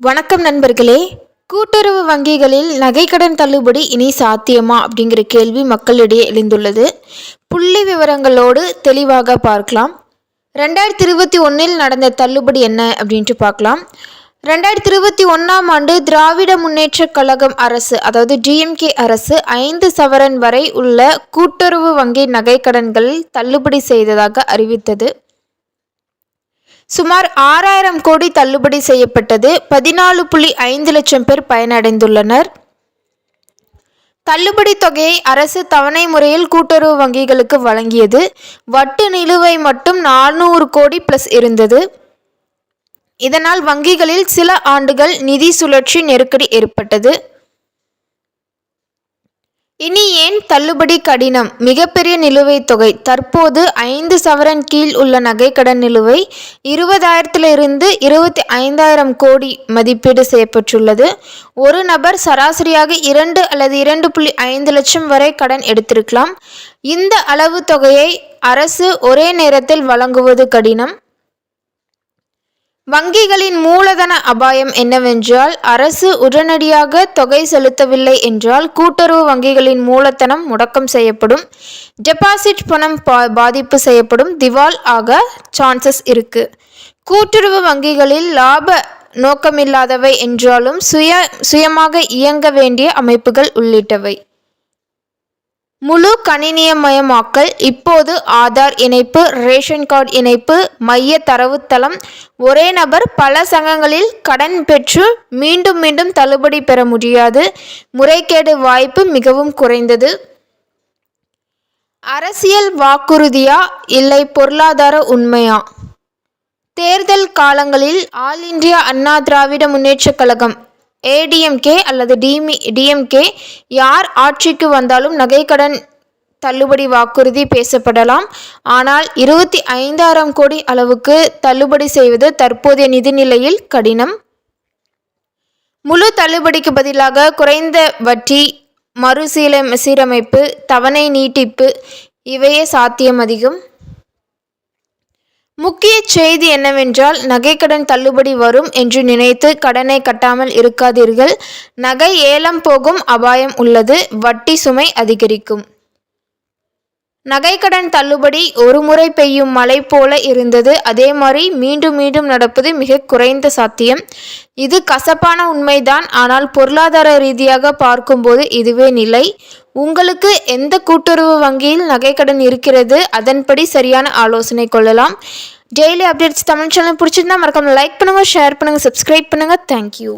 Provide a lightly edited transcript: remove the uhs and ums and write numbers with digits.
வணக்கம் நண்பர்களே. கூட்டுறவு வங்கிகளில் நகைக்கடன் தள்ளுபடி இனி சாத்தியமா அப்படிங்கிற கேள்வி மக்களிடையே எழுந்துள்ளது. புள்ளி விவரங்களோடு தெளிவாக பார்க்கலாம். 2021 நடந்த தள்ளுபடி என்ன அப்படின்ட்டு பார்க்கலாம். 2021 ஆண்டு திராவிட முன்னேற்ற கழகம் அரசு, அதாவது டிஎம்கே அரசு 5 சவரன் வரை உள்ள கூட்டுறவு வங்கி நகைக்கடன்களில் தள்ளுபடி செய்ததாக அறிவித்தது. சுமார் 6000 கோடி தள்ளுபடி செய்யப்பட்டது. 14.5 லட்சம் பேர் பயனடைந்துள்ளனர். தள்ளுபடி தொகையை அரசு தவணை முறையில் கூட்டுறவு வங்கிகளுக்கு வழங்கியது. வட்டி நிலுவை மட்டும் 400 கோடி பிளஸ் இருந்தது. இதனால் வங்கிகளில் சில ஆண்டுகள் நிதி சுழற்சி நெருக்கடி ஏற்பட்டது. இனி ஏன் தள்ளுபடி கடினம்? மிகப்பெரிய நிலுவைத் தொகை. தற்போது 5 சவரன் கீழ் உள்ள நகைக்கடன் நிலுவை 20,000 25,000 கோடி மதிப்பீடு செய்யப்பட்டுள்ளது. ஒரு நபர் சராசரியாக 2 அல்லது 2.5 லட்சம் வரை கடன் எடுத்திருக்கலாம். இந்த அளவு தொகையை அரசு ஒரே நேரத்தில் வழங்குவது கடினம். வங்கிகளின் மூலதன அபாயம் என்னவென்றால், அரசு உடனடியாக தொகை செலுத்தவில்லை என்றால் கூட்டுறவு வங்கிகளின் மூலதனம் முடக்கம் செய்யப்படும், டெபாசிட் பணம் பாதிப்பு செய்யப்படும், திவால் ஆக சான்சஸ் இருக்கு. கூட்டுறவு வங்கிகளில் லாப நோக்கமில்லாதவை என்றாலும் சுயமாக இயங்க வேண்டிய அமைப்புகள் உள்ளிட்டவை. முழு கணினிமயமாக்கல். இப்போது ஆதார் இணைப்பு, ரேஷன் கார்டு இணைப்பு, மைய தரவுத்தளம். ஒரே நபர் பல சங்கங்களில் கடன் பெற்று மீண்டும் மீண்டும் தள்ளுபடி பெற முடியாது. முறைகேடு வாய்ப்பு மிகவும் குறைந்தது. அரசியல் வாக்குறுதியா இல்லை பொருளாதார உண்மையா? தேர்தல் காலங்களில் ஆல் இந்தியா அண்ணா திராவிட முன்னேற்ற கழகம் ஏடிஎம்கே அல்லது டிஎம்கே யார் ஆட்சிக்கு வந்தாலும் நகைக்கடன் தள்ளுபடி வாக்குறுதி பேசப்படலாம். ஆனால் 25,000 கோடி அளவுக்கு தள்ளுபடி செய்வது தற்போதைய நிதிநிலையில் கடினம். முழு தள்ளுபடிக்கு பதிலாக குறைந்த வட்டி, மறுசீரமைப்பு, தவணை நீட்டிப்பு இவையே சாத்தியம் அதிகம். முக்கிய செய்தி என்னவென்றால், நகைக்கடன் தள்ளுபடி வரும் என்று நினைத்து கடனை கட்டாமல் இருக்காதீர்கள். நகை ஏலம் போகும் அபாயம் உள்ளது. வட்டி சுமை அதிகரிக்கும். நகைக்கடன் தள்ளுபடி ஒரு முறை பெய்யும் மழை போல இருந்தது. அதே மாதிரி மீண்டும் மீண்டும் நடப்பது மிக குறைந்த சாத்தியம். இது கசப்பான உண்மைதான். ஆனால் பொருளாதார ரீதியாக பார்க்கும்போது இதுவே நிலை. உங்களுக்கு எந்த கூட்டுறவு வங்கியில் நகைக்கடன் இருக்கிறது, அதன்படி சரியான ஆலோசனை கொள்ளலாம். டெய்லி அப்டேட்ஸ் தமிழ் சேனல் பிடிச்சிருந்தா மறக்காம லைக் பண்ணுங்க, ஷேர் பண்ணுங்க, சப்ஸ்கிரைப் பண்ணுங்க. தேங்க்யூ.